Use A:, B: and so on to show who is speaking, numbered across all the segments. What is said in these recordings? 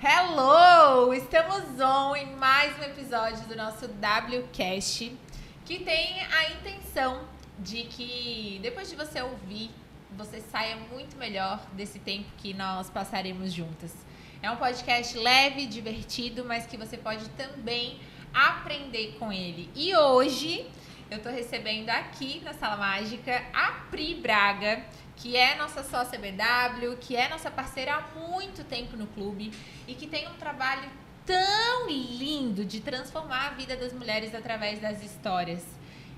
A: Hello! Estamos em mais um episódio do nosso WCast, que tem a intenção de que depois de você ouvir, você saia muito melhor desse tempo que nós passaremos juntas. É um podcast leve, divertido, mas que você pode também aprender com ele. E hoje eu tô recebendo aqui na Sala Mágica a Pri Braga, que é nossa sócia BW, que é nossa parceira há muito tempo no clube e que tem um trabalho tão lindo de transformar a vida das mulheres através das histórias.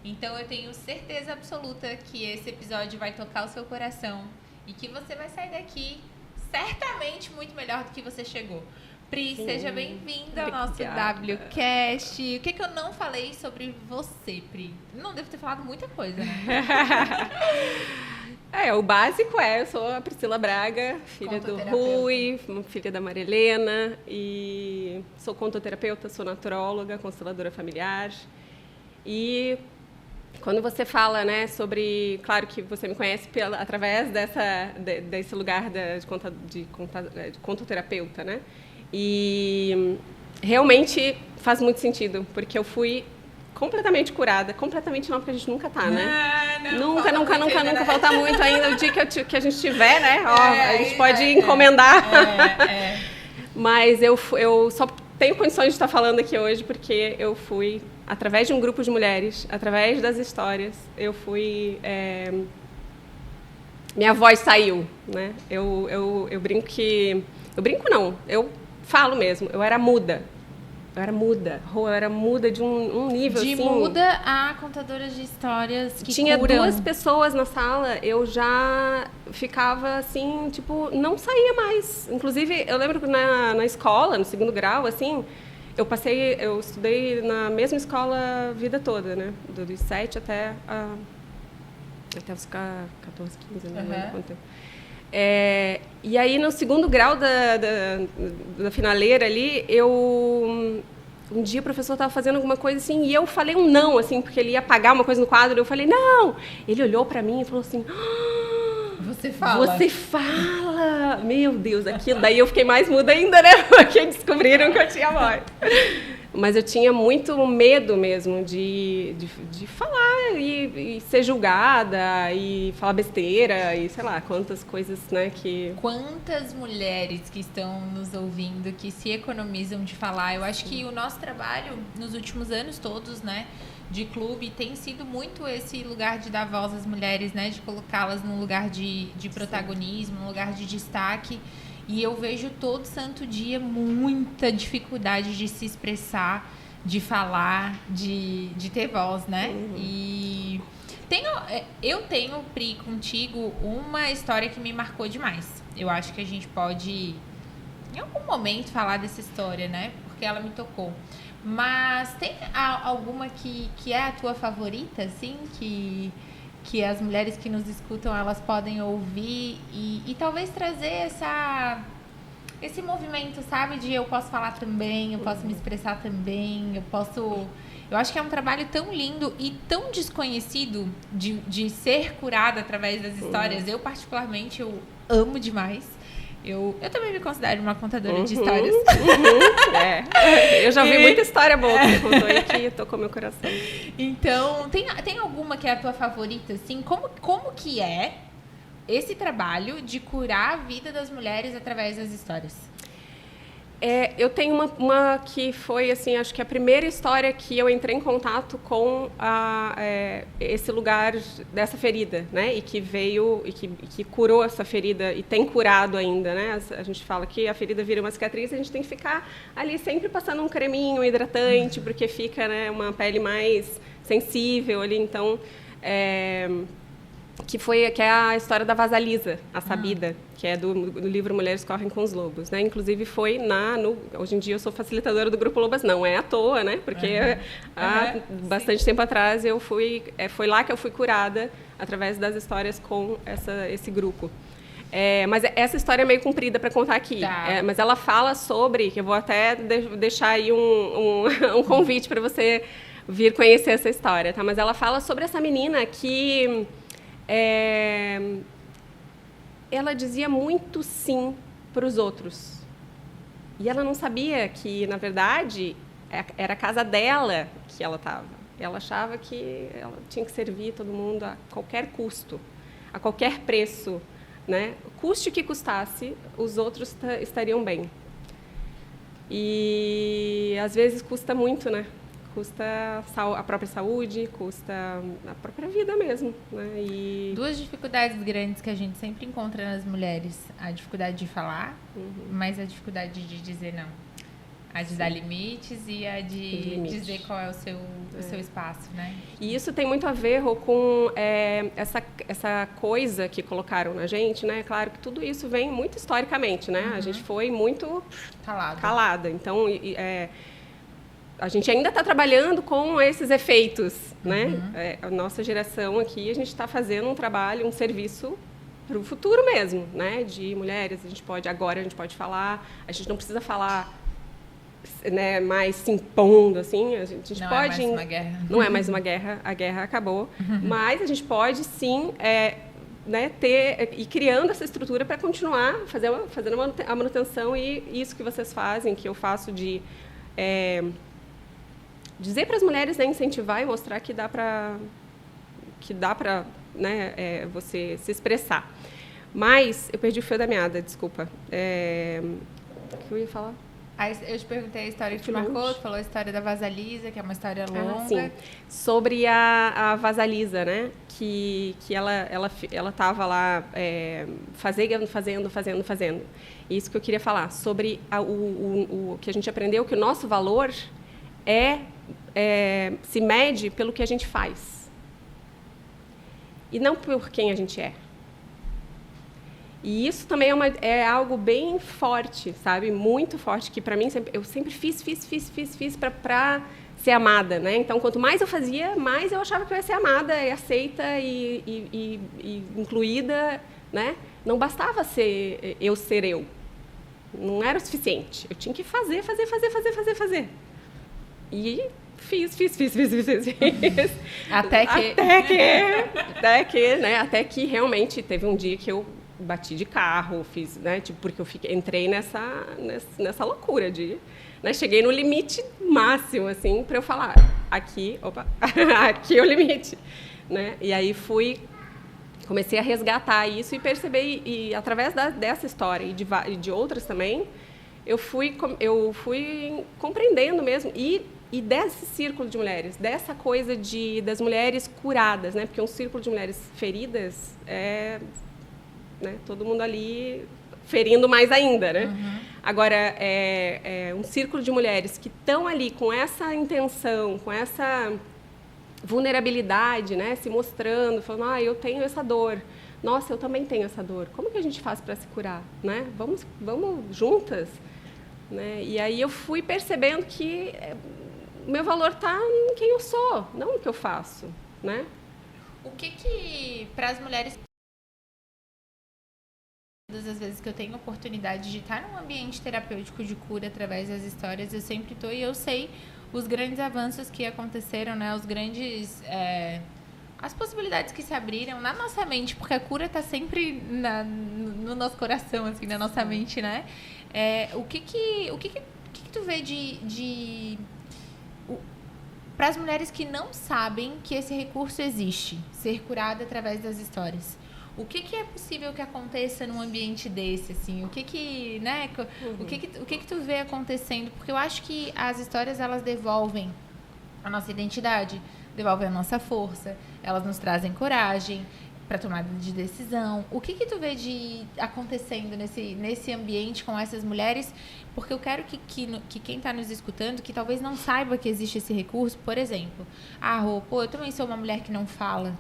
A: Então eu tenho certeza absoluta que esse episódio vai tocar o seu coração e que você vai sair daqui certamente muito melhor do que você chegou. Pri, seja bem-vinda ao nosso WCast. O que eu não falei sobre você, Pri? Não devo ter falado muita coisa, né?
B: O básico eu sou a Priscila Braga, filha do Rui, filha da Maria Helena, e sou contoterapeuta, sou naturóloga, consteladora familiar. E quando você fala, né, sobre... Claro que você me conhece através desse lugar de contoterapeuta, né? E realmente faz muito sentido, porque eu fui completamente curada. Completamente não, porque a gente nunca tá, né? Nunca falta muito ainda. O dia que a gente tiver, né? A gente pode encomendar. Mas eu só tenho condições de estar falando aqui hoje porque eu fui, através de um grupo de mulheres, através das histórias, eu fui... minha voz saiu, né? Eu brinco que... Eu brinco não, eu falo mesmo. Eu era muda. Eu era muda de um nível
A: de
B: assim...
A: De muda a contadora de histórias que
B: tinha
A: curam.
B: 2 pessoas na sala, eu já ficava assim, tipo, não saía mais. Inclusive, eu lembro que na escola, no 2º grau, assim, eu estudei na mesma escola a vida toda, né? Dos 7 até os 14, 15, não lembro quanto tempo. E aí, no 2º grau da finaleira ali, um dia o professor estava fazendo alguma coisa assim, e eu falei um não, assim, porque ele ia apagar uma coisa no quadro, eu falei, não! Ele olhou para mim e falou assim,
A: Você fala!
B: Meu Deus, aquilo. Daí eu fiquei mais muda ainda, né? Porque descobriram que eu tinha voz. Mas eu tinha muito medo mesmo de falar e ser julgada e falar besteira e sei lá, quantas coisas, né, que...
A: Quantas mulheres que estão nos ouvindo que se economizam de falar. Eu acho que o nosso trabalho nos últimos anos todos, né, de clube, tem sido muito esse lugar de dar voz às mulheres, né, de colocá-las num lugar de protagonismo, num lugar de destaque. E eu vejo todo santo dia muita dificuldade de se expressar, de falar, de ter voz, né? E eu tenho, Pri, contigo, uma história que me marcou demais. Eu acho que a gente pode, em algum momento, falar dessa história, né? Porque ela me tocou. Mas tem alguma que é a tua favorita, assim, que as mulheres que nos escutam, elas podem ouvir e talvez trazer esse movimento, sabe? De eu posso falar também, eu posso me expressar também, eu acho que é um trabalho tão lindo e tão desconhecido de ser curado através das histórias. Eu, particularmente, eu amo demais. Eu também me considero uma contadora de histórias.
B: Eu já ouvi muita história boa que você contou e que tocou meu coração.
A: Então, tem alguma que é a tua favorita, assim? Como que é esse trabalho de curar a vida das mulheres através das histórias?
B: Eu tenho uma que foi, assim, acho que a primeira história que eu entrei em contato com esse lugar dessa ferida, né? E que veio, e que curou essa ferida e tem curado ainda, né? A gente fala que a ferida vira uma cicatriz, a gente tem que ficar ali sempre passando um creminho, um hidratante, porque fica, né, uma pele mais sensível ali, então... que é a história da Vasalisa, a Sabida, que é do livro Mulheres Correm com os Lobos, né? Inclusive foi hoje em dia eu sou facilitadora do Grupo Lobas, não é à toa, né? Porque há bastante tempo atrás foi lá que eu fui curada através das histórias com esse grupo. Mas essa história é meio comprida para contar aqui.
A: Tá.
B: Mas ela fala sobre, que eu vou até deixar aí um convite para você vir conhecer essa história, tá? Mas ela fala sobre essa menina que ela dizia muito sim para os outros. E ela não sabia que, na verdade, era a casa dela que ela estava. Ela achava que ela tinha que servir todo mundo a qualquer custo, a qualquer preço, né? Custe o que custasse, os outros estariam bem. E às vezes custa muito, né? Custa a própria saúde, custa a própria vida mesmo, né? E...
A: Duas dificuldades grandes que a gente sempre encontra nas mulheres: a dificuldade de falar, mas a dificuldade de dizer não. A de dar limites e a de dizer qual é o seu espaço, né?
B: E isso tem muito a ver com essa coisa que colocaram na gente, né? Claro que tudo isso vem muito historicamente, né? A gente foi muito calada. Então, a gente ainda está trabalhando com esses efeitos, né? A nossa geração aqui, a gente está fazendo um trabalho, um serviço para o futuro mesmo, né? De mulheres, a gente pode falar, a gente não precisa falar, né, mais se impondo, assim, a gente
A: não
B: pode...
A: Não é mais uma guerra.
B: Não é mais uma guerra, a guerra acabou, mas a gente pode, sim, né, ir criando essa estrutura para continuar fazendo a manutenção, e isso que vocês fazem, que eu faço de dizer para as mulheres, né, incentivar e mostrar que dá para né, você se expressar. Mas eu perdi o fio da meada, desculpa. O que eu ia falar?
A: Eu te perguntei a história que te marcou, tu falou a história da Vasalisa, que é uma história longa.
B: Sim. Sobre a Vasalisa, né? Que ela estava lá fazendo. Isso que eu queria falar, sobre o que a gente aprendeu, que o nosso valor se mede pelo que a gente faz. E não por quem a gente é. E isso também é algo bem forte, sabe? Muito forte, que para mim eu sempre fiz para ser amada, né? Então, quanto mais eu fazia, mais eu achava que eu ia ser amada e aceita e incluída, né? Não bastava ser eu. Não era o suficiente. Eu tinha que fazer. E fiz. Até que realmente teve um dia que eu bati de carro, fiz, né, tipo, porque entrei nessa loucura de, né, cheguei no limite máximo, assim, para eu falar, aqui é o limite, né? E aí comecei a resgatar isso e perceber, e através dessa história e de outras também, eu fui compreendendo mesmo, e desse círculo de mulheres, dessa coisa das mulheres curadas, né? Porque um círculo de mulheres feridas né, todo mundo ali ferindo mais ainda, né? Agora, um círculo de mulheres que estão ali com essa intenção, com essa vulnerabilidade, né, se mostrando, falando, eu tenho essa dor, nossa, eu também tenho essa dor, como que a gente faz para se curar, né? Vamos juntas, né? E aí eu fui percebendo que o meu valor está em quem eu sou, não no que eu faço, né?
A: O que para as mulheres, todas as vezes que eu tenho oportunidade de estar num ambiente terapêutico de cura através das histórias, eu sempre estou, e eu sei os grandes avanços que aconteceram, né? Os grandes... as possibilidades que se abriram na nossa mente, porque a cura está sempre no nosso coração, assim, na nossa mente, né? O que tu vê para as mulheres que não sabem que esse recurso existe, ser curada através das histórias? O que é possível que aconteça num ambiente desse, assim? O que né? O que tu vê acontecendo? Porque eu acho que as histórias, elas devolvem a nossa identidade, devolvem a nossa força, elas nos trazem coragem para tomada de decisão. O que tu vê acontecendo nesse ambiente com essas mulheres? Porque eu quero que quem está nos escutando, que talvez não saiba que existe esse recurso, por exemplo, eu também sou uma mulher que não fala.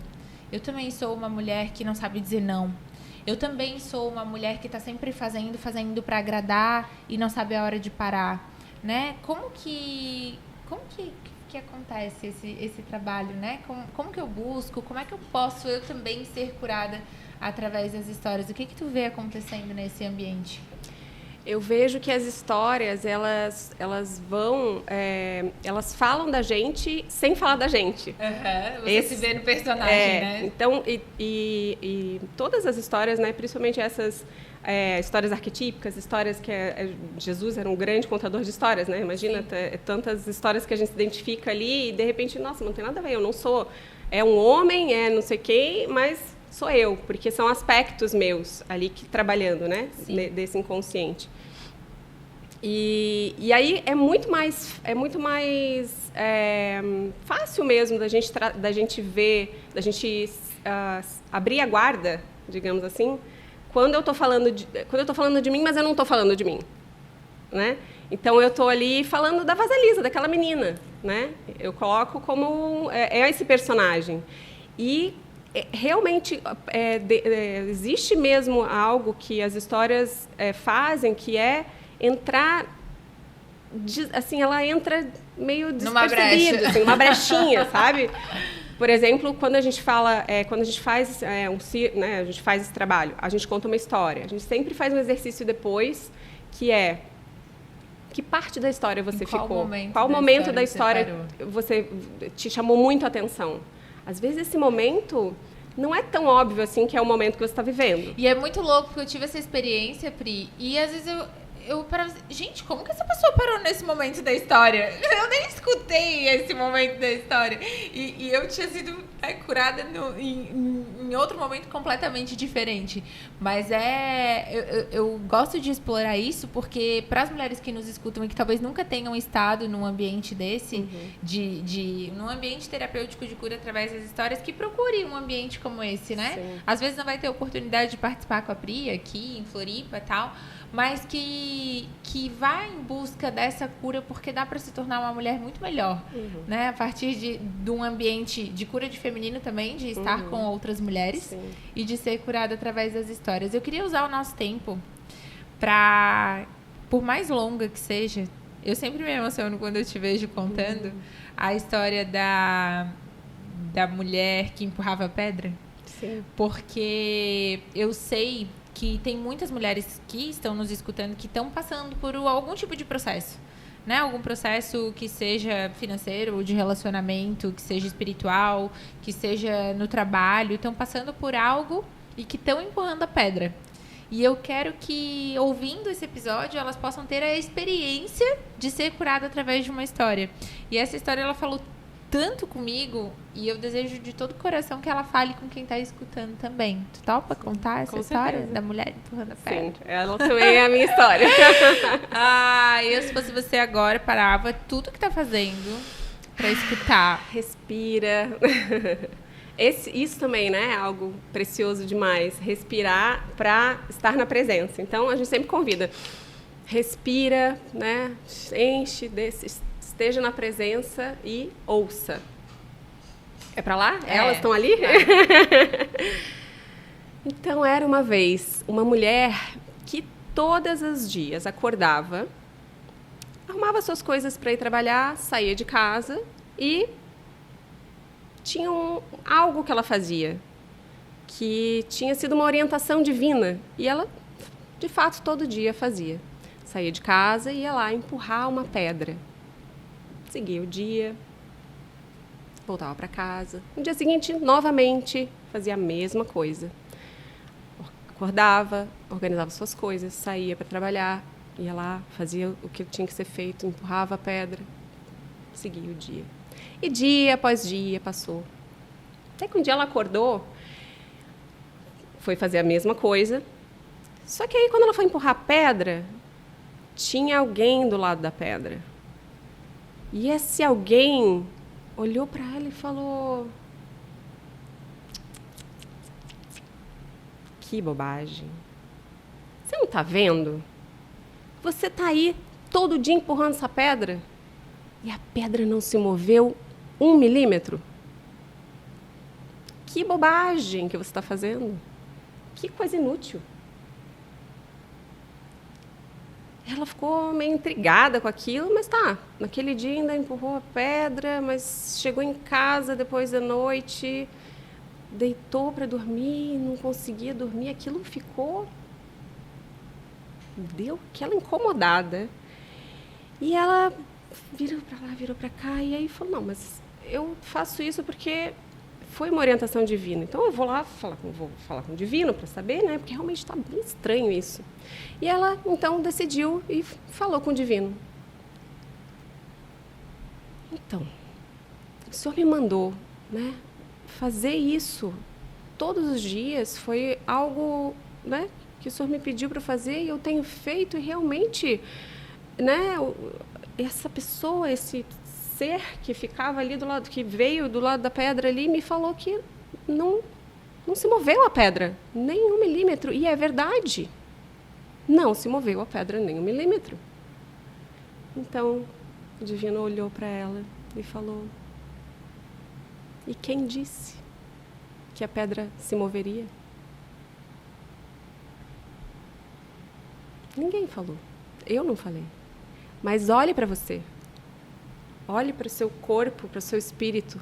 A: Eu também sou uma mulher que não sabe dizer não. Eu também sou uma mulher que está sempre fazendo para agradar e não sabe a hora de parar, né? Como que acontece esse trabalho, né? Como que eu busco? Como é que eu posso eu também ser curada através das histórias? O que tu vê acontecendo nesse ambiente?
B: Eu vejo que as histórias, elas falam da gente sem falar da gente.
A: Você se vê no personagem, né?
B: Então, e todas as histórias, né, principalmente essas histórias arquetípicas, histórias que Jesus era um grande contador de histórias, né? Imagina, tantas histórias que a gente se identifica ali e, de repente, nossa, não tem nada a ver, eu não sou... É um homem, não sei quem, mas sou eu, porque são aspectos meus ali trabalhando, né? Desse inconsciente. E aí é muito mais fácil mesmo da gente ver, da gente abrir a guarda, digamos assim, quando eu estou falando de mim, mas eu não estou falando de mim, né? Então eu estou ali falando da Vasalisa, daquela menina, né? Eu coloco como esse personagem. E realmente existe mesmo algo que as histórias fazem, que é entrar, assim, ela entra meio despercebida, assim, uma brechinha, sabe? Por exemplo, quando a gente fala, quando a gente faz né, a gente faz esse trabalho, a gente conta uma história. A gente sempre faz um exercício depois, que é que parte da história você ficou? Qual momento da história você te chamou muito a atenção? Às vezes esse momento não é tão óbvio assim que é o momento que você está vivendo.
A: E é muito louco, porque eu tive essa experiência, Pri, e às vezes eu parava assim, gente, como que essa pessoa parou nesse momento da história? Eu nem escutei esse momento da história. E eu tinha sido curada em outro momento completamente diferente. Mas eu gosto de explorar isso porque para as mulheres que nos escutam e que talvez nunca tenham estado num ambiente desse, num ambiente terapêutico de cura através das histórias, que procure um ambiente como esse, né? Sim. Às vezes não vai ter oportunidade de participar com a Pri aqui em Floripa e tal, mas que vai em busca dessa cura, porque dá para se tornar uma mulher muito melhor, né? A partir de um ambiente de cura de feminino também, de estar com outras mulheres e de ser curada através das histórias. Eu queria usar o nosso tempo para, por mais longa que seja, eu sempre me emociono quando eu te vejo contando a história da mulher que empurrava a pedra.
B: Sim.
A: Porque eu sei que tem muitas mulheres que estão nos escutando que estão passando por algum tipo de processo, né? Algum processo que seja financeiro, ou de relacionamento, que seja espiritual, que seja no trabalho, estão passando por algo e que estão empurrando a pedra. E eu quero que, ouvindo esse episódio, elas possam ter a experiência de ser curada através de uma história. E essa história, ela falou tanto comigo, e eu desejo de todo o coração que ela fale com quem está escutando também. Tu topa contar essa história da mulher empurrando a pedra?
B: Sim, ela também é a minha história.
A: Eu, se fosse você agora, parava tudo que tá fazendo para escutar.
B: Respira. Isso também, né, é algo precioso demais. Respirar para estar na presença. Então, a gente sempre convida. Respira, né, enche esteja na presença e ouça. É para lá? Elas estão ali? Então, era uma vez uma mulher que todos os dias acordava, arrumava suas coisas para ir trabalhar, saía de casa e tinha algo que ela fazia, que tinha sido uma orientação divina. E ela, de fato, todo dia fazia. Saía de casa e ia lá empurrar uma pedra. Seguia o dia, voltava para casa. No dia seguinte, novamente, fazia a mesma coisa. Acordava, organizava suas coisas, saía para trabalhar, ia lá, fazia o que tinha que ser feito, empurrava a pedra, seguia o dia. E dia após dia passou. Até que um dia ela acordou, foi fazer a mesma coisa, só que aí quando ela foi empurrar a pedra, tinha alguém do lado da pedra. E esse alguém olhou para ela e falou: que bobagem. Você não está vendo? Você está aí todo dia empurrando essa pedra e a pedra não se moveu 1 milímetro. Que bobagem que você está fazendo. Que coisa inútil. Ela ficou meio intrigada com aquilo, mas naquele dia ainda empurrou a pedra, mas chegou em casa depois da noite, deitou para dormir, não conseguia dormir, aquilo deu aquela incomodada. E ela virou para lá, virou para cá, e aí falou: não, mas eu faço isso porque foi uma orientação divina. Então, eu vou lá vou falar com o divino para saber, né? Porque realmente está bem estranho isso. E ela, então, decidiu e falou com o divino. Então, o senhor me mandou, né, fazer isso todos os dias, foi algo, né, que o senhor me pediu para fazer e eu tenho feito e realmente, né, essa pessoa, esse ser que ficava ali do lado, que veio do lado da pedra ali, me falou que não se moveu a pedra, nem 1 milímetro. E é verdade. Não se moveu a pedra nem 1 milímetro. Então, o divino olhou para ela e falou: e quem disse que a pedra se moveria? Ninguém falou. Eu não falei. Mas olhe para você. Olhe para o seu corpo, para o seu espírito.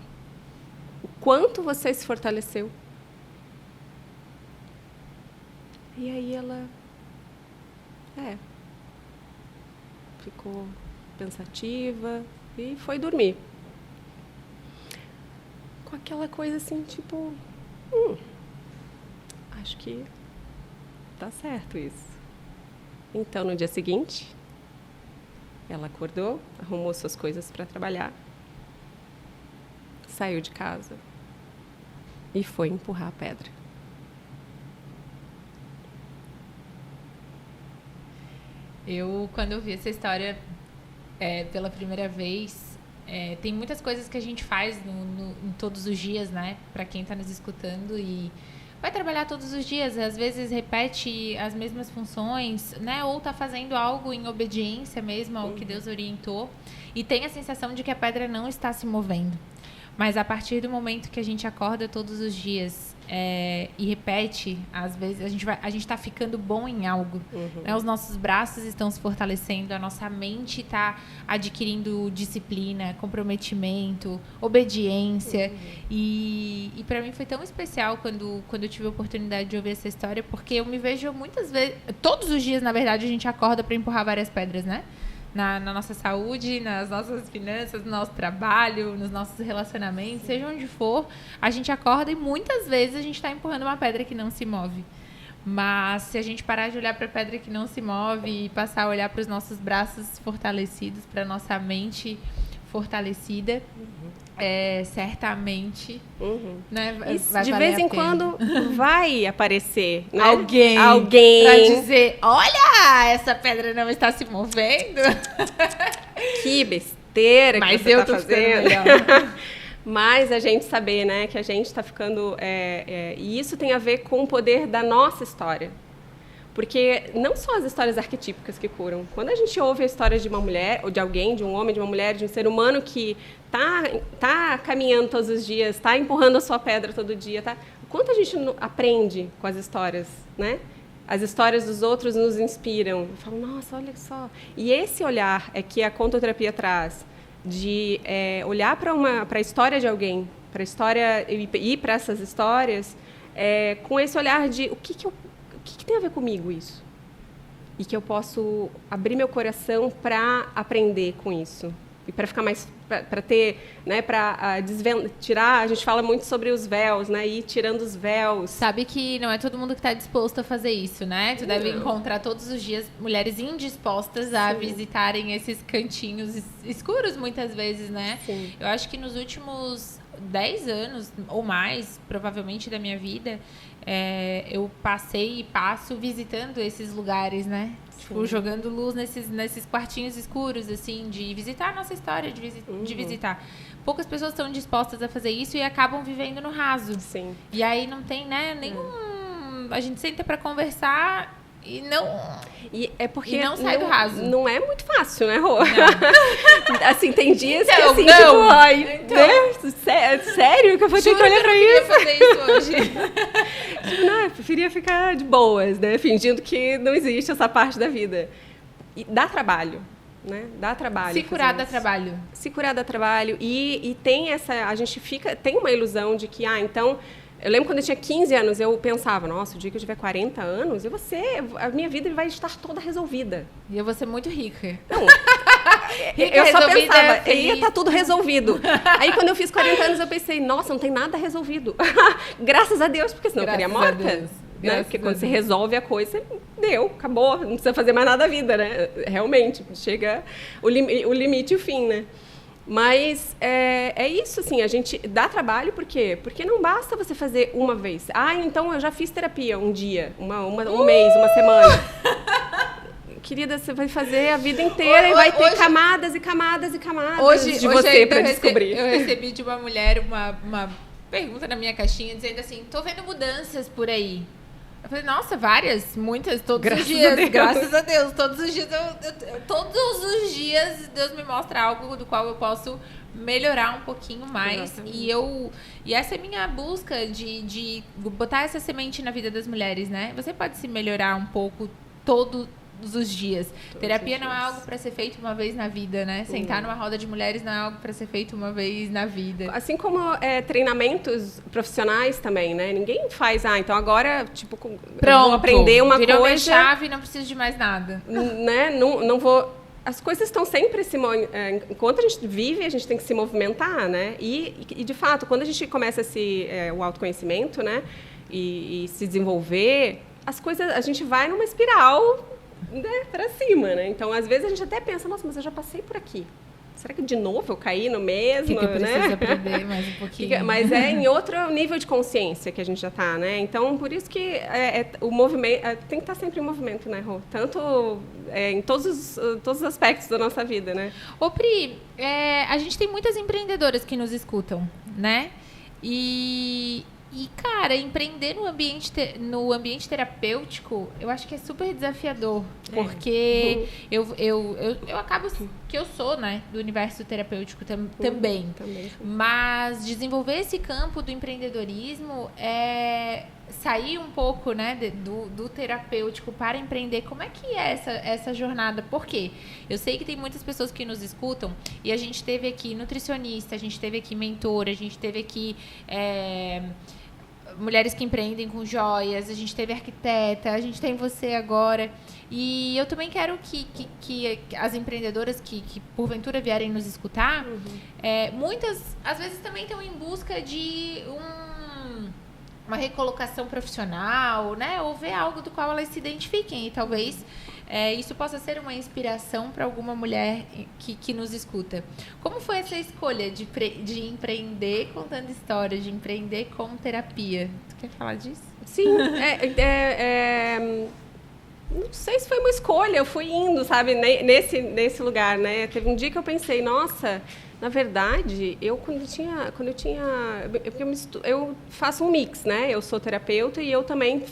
B: O quanto você se fortaleceu. E aí ela ficou pensativa e foi dormir. Com aquela coisa assim, tipo, acho que tá certo isso. Então, no dia seguinte, ela acordou, arrumou suas coisas para trabalhar, saiu de casa e foi empurrar a pedra.
A: Quando eu vi essa história pela primeira vez, tem muitas coisas que a gente faz em todos os dias, né? Para quem está nos escutando e vai trabalhar todos os dias, às vezes repete as mesmas funções, né? Ou está fazendo algo em obediência mesmo ao que Deus orientou e tem a sensação de que a pedra não está se movendo. Mas a partir do momento que a gente acorda todos os dias e repete, às vezes a gente está ficando bom em algo. Né? Os nossos braços estão se fortalecendo, a nossa mente está adquirindo disciplina, comprometimento, obediência. E para mim foi tão especial quando eu tive a oportunidade de ouvir essa história, porque eu me vejo muitas vezes, todos os dias, na verdade, a gente acorda para empurrar várias pedras, né? Na nossa saúde, nas nossas finanças, no nosso trabalho, nos nossos relacionamentos, seja onde for, a gente acorda e muitas vezes a gente está empurrando uma pedra que não se move. Mas se a gente parar de olhar para a pedra que não se move e passar a olhar para os nossos braços fortalecidos, para a nossa mente fortalecida, certamente, né, vai
B: de
A: valer
B: vez em
A: a pena.
B: Quando vai aparecer, né?
A: Alguém para dizer, olha, essa pedra não está se movendo.
B: Que besteira
A: mas
B: que você
A: eu
B: está fazendo. Mas a gente saber, né, que a gente está ficando... e isso tem a ver com o poder da nossa história. Porque não só as histórias arquetípicas que curam. Quando a gente ouve a história de uma mulher, ou de alguém, de um homem, de uma mulher, de um ser humano que tá caminhando todos os dias, está empurrando a sua pedra todo dia, o quanto a gente aprende com as histórias, né? As histórias dos outros nos inspiram. Eu falo, nossa, olha só. E esse olhar é que a contoterapia traz, de olhar para a história de alguém, para a história e para essas histórias, com esse olhar de o que tem a ver comigo isso? E que eu posso abrir meu coração para aprender com isso. E para ficar mais... Para ter... Né, para tirar... A gente fala muito sobre os véus, né? Ir tirando os véus.
A: Sabe que não é todo mundo que está disposto a fazer isso, né? Tu deve encontrar todos os dias mulheres indispostas a visitarem esses cantinhos escuros, muitas vezes, né?
B: Sim.
A: Eu acho que nos últimos 10 anos, ou mais, provavelmente, da minha vida... eu passei e passo visitando esses lugares, né? Tipo, jogando luz nesses quartinhos escuros, assim, de visitar a nossa história, de visitar. Poucas pessoas estão dispostas a fazer isso e acabam vivendo no raso.
B: Sim.
A: E aí não tem, né, nenhum... A gente senta pra conversar e não...
B: E é porque
A: não sai do raso.
B: Não é muito fácil, né, Rô? Assim, tem dias que
A: Então,
B: assim,
A: não.
B: tipo, ai, né? Sério que eu vou ter que olhar pra isso?
A: Fazer isso hoje.
B: Tipo, não, eu preferia ficar de boas, né? Fingindo que não existe essa parte da vida. E dá trabalho, né? Dá trabalho.
A: Se curar dá
B: isso.
A: trabalho.
B: Se curar dá trabalho. E tem essa... A gente tem uma ilusão de que, então... Eu lembro quando eu tinha 15 anos, eu pensava, nossa, o dia que eu tiver 40 anos, a minha vida vai estar toda resolvida.
A: E eu vou ser muito rica.
B: Não, eu só pensava, ia estar tudo resolvido. Aí quando eu fiz 40 anos, eu pensei, nossa, não tem nada resolvido. Graças a Deus, porque senão eu estaria morta. Né? Porque quando você resolve a coisa, deu, acabou, não precisa fazer mais nada da vida, né? Realmente, chega o limite e o fim, né? Mas é isso, assim, a gente dá trabalho, por quê? Porque não basta você fazer uma vez. Ah, então eu já fiz terapia um dia, um mês, uma semana. Querida, você vai fazer a vida inteira e vai ter camadas e camadas e camadas de você para descobrir.
A: Eu recebi de uma mulher uma pergunta na minha caixinha dizendo assim, tô vendo mudanças por aí. Eu falei, nossa, várias, muitas, todos os dias. Graças a Deus, todos os dias. Todos os dias Deus me mostra algo do qual eu posso melhorar um pouquinho mais. E essa é a minha busca de botar essa semente na vida das mulheres, né? Você pode se melhorar um pouco todos os dias. Terapia não é algo para ser feito uma vez na vida, né? Sentar numa roda de mulheres não é algo para ser feito uma vez na vida.
B: Assim como treinamentos profissionais também, né? Ninguém faz, então agora, tipo, vou aprender uma coisa...
A: Virou minha chave, não preciso de mais nada.
B: Né? Não vou... As coisas estão sempre enquanto a gente vive, a gente tem que se movimentar, né? E de fato, quando a gente começa o autoconhecimento, né? E se desenvolver, as coisas... A gente vai numa espiral... Né, para cima, né? Então, às vezes a gente até pensa, nossa, mas eu já passei por aqui. Será que de novo eu caí no mesmo?
A: Que eu preciso aprender mais um pouquinho.
B: Mas é em outro nível de consciência que a gente já está, né? Então, por isso que o movimento tem que estar sempre em movimento, né, Rô? Tanto em todos os aspectos da nossa vida, né?
A: Ô, Pri, a gente tem muitas empreendedoras que nos escutam, né? E, cara, empreender no ambiente terapêutico, eu acho que é super desafiador. Porque eu acabo que eu sou, né, do universo terapêutico também. Mas desenvolver esse campo do empreendedorismo sair um pouco, né, do terapêutico para empreender. Como é que é essa jornada? Por quê? Eu sei que tem muitas pessoas que nos escutam e a gente teve aqui nutricionista, a gente teve aqui mentora, a gente teve aqui mulheres que empreendem com joias, a gente teve arquiteta, a gente tem você agora. E eu também quero que as empreendedoras que porventura vierem nos escutar, muitas, às vezes, também estão em busca de uma recolocação profissional, né? Ou ver algo do qual elas se identifiquem. E talvez isso possa ser uma inspiração para alguma mulher que nos escuta. Como foi essa escolha de empreender contando histórias, de empreender com terapia? Tu quer falar disso?
B: Sim. Não sei se foi uma escolha, eu fui indo, sabe, nesse lugar, né? Teve um dia que eu pensei, nossa... Na verdade, eu faço um mix, né? Eu sou terapeuta e eu também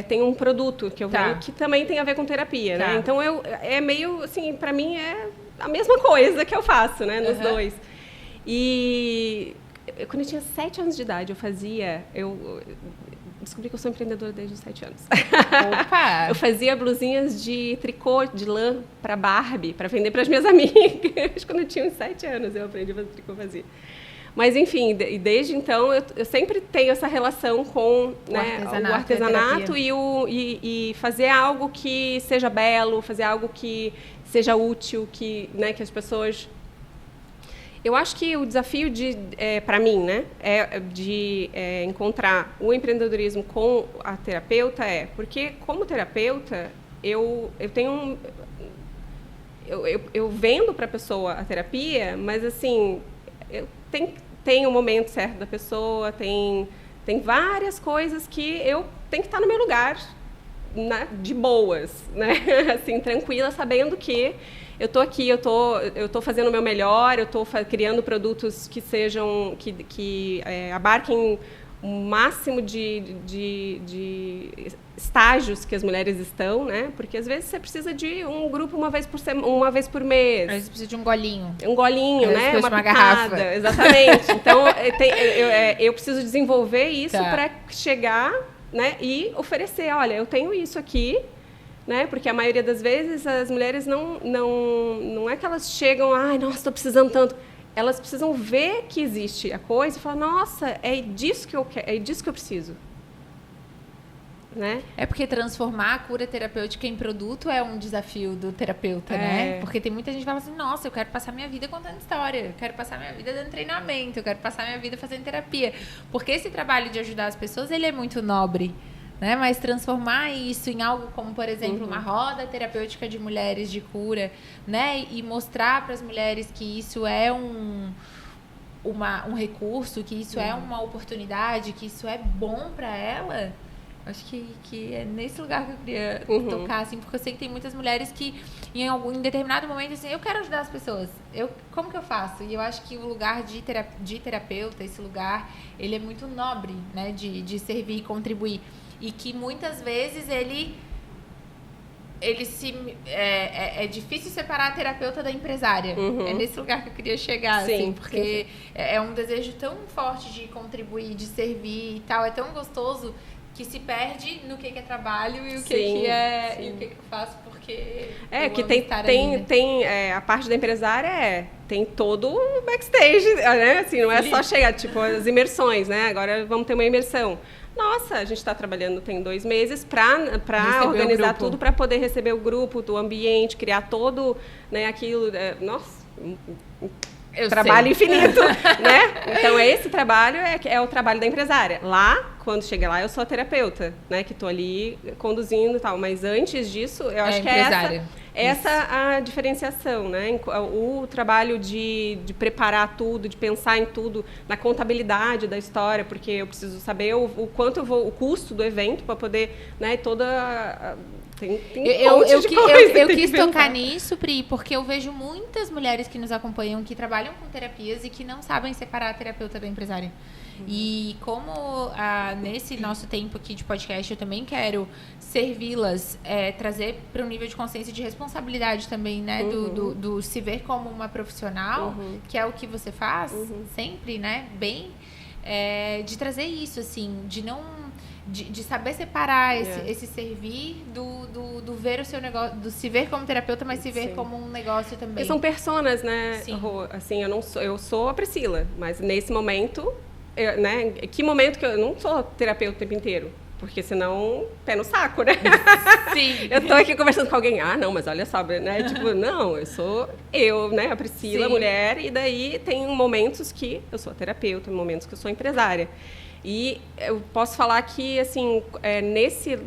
B: tenho um produto que eu vendo que também tem a ver com terapia, né? Então, meio, assim, para mim é a mesma coisa que eu faço, né? Nos dois. E quando eu tinha 7 anos de idade, eu descobri que eu sou empreendedora desde os 7 anos.
A: Opa!
B: Eu fazia blusinhas de tricô, de lã, para Barbie, para vender para as minhas amigas. Quando eu tinha uns 7 anos, eu aprendi a fazer tricô, fazia. Mas, enfim, desde então, eu sempre tenho essa relação com o artesanato e fazer algo que seja belo, fazer algo que seja útil, que as pessoas... Eu acho que o desafio para mim, né, de encontrar o empreendedorismo com a terapeuta porque como terapeuta eu tenho eu vendo para a pessoa a terapia, mas assim tem o momento certo da pessoa, tem várias coisas que eu tenho que estar no meu lugar, né, de boas, né, assim tranquila, sabendo que eu estou aqui, eu tô fazendo o meu melhor, eu estou criando produtos que sejam, que abarquem o máximo de estágios que as mulheres estão, né? Porque às vezes você precisa de um grupo uma vez por mês.
A: Às vezes precisa de um golinho.
B: Um golinho, né?
A: Uma garrafa.
B: Exatamente. Então, eu preciso desenvolver isso para chegar, né? E oferecer, olha, eu tenho isso aqui. Né? Porque a maioria das vezes as mulheres não é que elas chegam, ai, nossa, estou precisando tanto. elas precisam ver que existe a coisa e falar, nossa, é disso que eu quero, é disso que eu preciso. Né?
A: É porque transformar a cura terapêutica em produto é um desafio do terapeuta, né? Porque tem muita gente que fala assim, nossa, eu quero passar minha vida contando história, eu quero passar minha vida dando treinamento, eu quero passar minha vida fazendo terapia. Porque esse trabalho de ajudar as pessoas, ele é muito nobre, né? Mas transformar isso em algo como, por exemplo, uma roda terapêutica de mulheres de cura, né? E mostrar para as mulheres que isso é um recurso, que isso é uma oportunidade, que isso é bom para ela. Acho que é nesse lugar que eu queria tocar, assim, porque eu sei que tem muitas mulheres que, em determinado momento, assim, eu quero ajudar as pessoas. Como que eu faço? E eu acho que o lugar de terapeuta, esse lugar, ele é muito nobre, né? De servir e contribuir. E que muitas vezes é difícil separar a terapeuta da empresária. É nesse lugar que eu queria chegar,
B: sim,
A: assim, porque é um desejo tão forte de contribuir, de servir e tal, é tão gostoso que se perde no que é trabalho e o que é e o que eu faço porque
B: que tem a parte da empresária tem todo o backstage, né? Assim, não é só chegar, tipo, as imersões, né? Agora vamos ter uma imersão. Nossa, a gente está trabalhando tem 2 meses para organizar tudo, para poder receber o grupo, do ambiente, criar todo, né, aquilo. Nossa, trabalho infinito, né? Então, esse trabalho é o trabalho da empresária. Lá, quando chega lá, eu sou a terapeuta, né? Que estou ali conduzindo e tal. Mas antes disso, eu acho que é essa a diferenciação, né? O trabalho de preparar tudo, de pensar em tudo, na contabilidade da história, porque eu preciso saber o quanto o custo do evento para poder, né?
A: Eu quis tocar nisso, Pri, porque eu vejo muitas mulheres que nos acompanham que trabalham com terapias e que não sabem separar a terapeuta da empresária. E como nesse nosso tempo aqui de podcast eu também quero servi-las, trazer para um nível de consciência e de responsabilidade também, né? Do se ver como uma profissional, que é o que você faz sempre, né? Bem, de trazer isso, assim, de não... De saber separar esse servir do ver o seu negócio, do se ver como terapeuta, mas se ver como um negócio também.
B: Porque são personas, né? Assim, eu sou a Priscila, mas nesse momento, né? Que momento que eu não sou terapeuta o tempo inteiro? Porque senão, pé no saco, né?
A: Sim.
B: Eu tô aqui conversando com alguém, não, mas olha só, né? Tipo, não, eu sou né? A Priscila, mulher, e daí tem momentos que eu sou terapeuta, momentos que eu sou empresária. E eu posso falar que, assim, nesse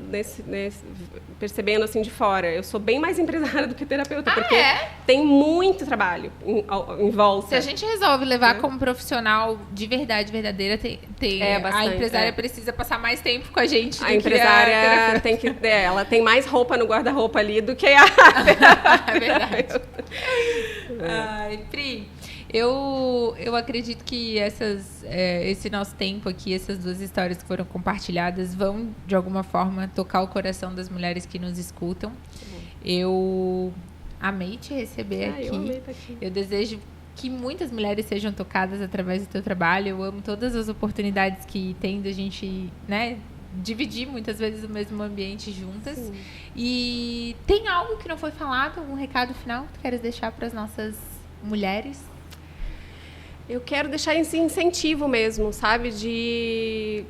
B: percebendo assim de fora, eu sou bem mais empresária do que terapeuta, porque tem muito trabalho em volta.
A: Se a gente resolve levar como profissional de verdade, verdadeira, a empresária precisa passar mais tempo com a gente.
B: A empresária ela tem mais roupa no guarda-roupa ali do que a
A: é verdade. Ai, Pri, eu acredito que esse nosso tempo aqui, essas 2 histórias que foram compartilhadas vão, de alguma forma, tocar o coração das mulheres que nos escutam. Eu amei te receber aqui.
B: Eu amei estar aqui.
A: Eu desejo que muitas mulheres sejam tocadas através do teu trabalho. Eu amo todas as oportunidades que tem da gente, né, dividir muitas vezes o mesmo ambiente juntas. Sim. E tem algo que não foi falado, algum recado final que tu queres deixar para as nossas mulheres?
B: Eu quero deixar esse incentivo mesmo, sabe? De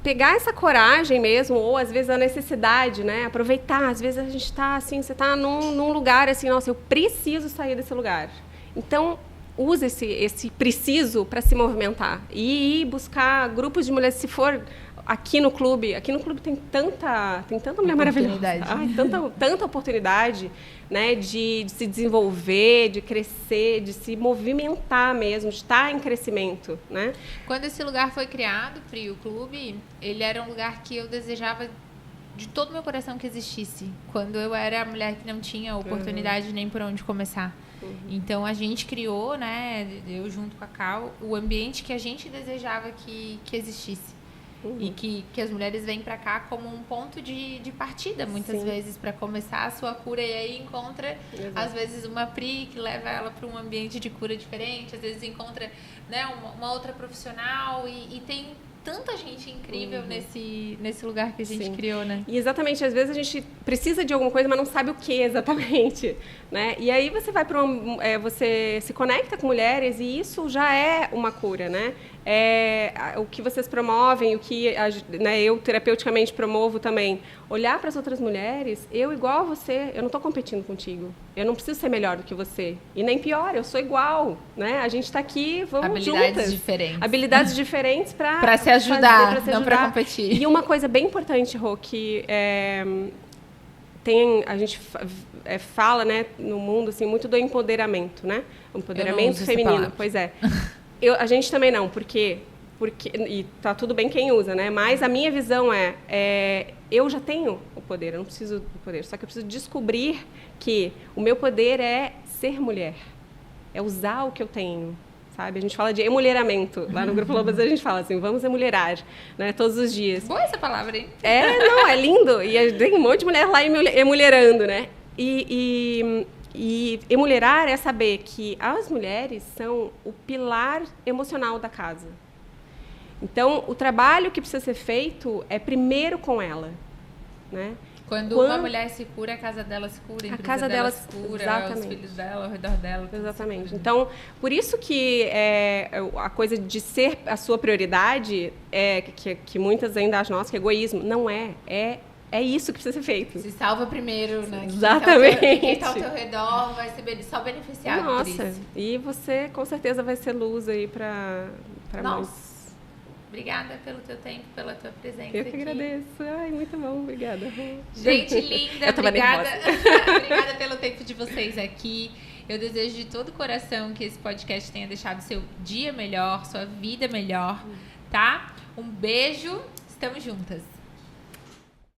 B: pegar essa coragem mesmo, ou às vezes a necessidade, né? Aproveitar, às vezes a gente está assim, você está num lugar assim, nossa, eu preciso sair desse lugar. Então, use esse preciso para se movimentar e ir buscar grupos de mulheres, se for... Aqui no clube tem tanta mulher maravilhosa, tanta oportunidade, né, de se desenvolver, de crescer, de se movimentar mesmo, de estar em crescimento, né?
A: Quando esse lugar foi criado, Pri, o clube, ele era um lugar que eu desejava de todo o meu coração que existisse, quando eu era a mulher que não tinha oportunidade nem por onde começar. Então a gente criou, né, eu junto com a Cal, o ambiente que a gente desejava que existisse. E que as mulheres vêm para cá como um ponto de partida, muitas vezes, para começar a sua cura. E aí encontra, às vezes, uma Pri que leva ela para um ambiente de cura diferente. Às vezes encontra, né, uma outra profissional. E tem tanta gente incrível nesse lugar que a gente criou, né?
B: E exatamente, às vezes a gente precisa de alguma coisa, mas não sabe o que exatamente, né? E aí você vai para você se conecta com mulheres e isso já é uma cura, né? O que vocês promovem, o que né, eu terapeuticamente promovo também, olhar para as outras mulheres, eu igual a você, eu não estou competindo contigo, eu não preciso ser melhor do que você, e nem pior, eu sou igual, né? A gente está aqui, vamos juntas. Habilidades diferentes para
A: se ajudar, não para competir.
B: E uma coisa bem importante, Rô, que a gente fala, né, no mundo assim, muito do empoderamento, né? O empoderamento feminino, pois é. A gente também não, porque e tá tudo bem quem usa, né? Mas a minha visão eu já tenho o poder, eu não preciso do poder, só que eu preciso descobrir que o meu poder é ser mulher, é usar o que eu tenho, sabe? A gente fala de emulheramento, lá no Grupo Lobas a gente fala assim, vamos emulherar, né? Todos os dias.
A: Boa essa palavra, hein?
B: Não, é lindo, e tem um monte de mulher lá emulherando, né? E emulherar é saber que as mulheres são o pilar emocional da casa. Então, o trabalho que precisa ser feito é primeiro com ela, né?
A: Quando uma mulher se cura, a casa dela se cura, a
B: casa dela
A: se cura,
B: exatamente.
A: Os filhos dela, ao redor dela.
B: Exatamente. Então, por isso que a coisa de ser a sua prioridade, que muitas ainda acham, nossa, que egoísmo. Não é. É isso que precisa ser feito.
A: Se salva primeiro, né?
B: Exatamente.
A: Quem está ao teu redor vai ser só beneficiado por isso.
B: E você, com certeza, vai ser luz aí para
A: muitos. Obrigada pelo teu tempo, pela tua presença.
B: Eu que agradeço. Ai, muito bom. Obrigada.
A: Gente linda, obrigada. Obrigada pelo tempo de vocês aqui. Eu desejo de todo o coração que esse podcast tenha deixado seu dia melhor, sua vida melhor, tá? Um beijo. Estamos juntas.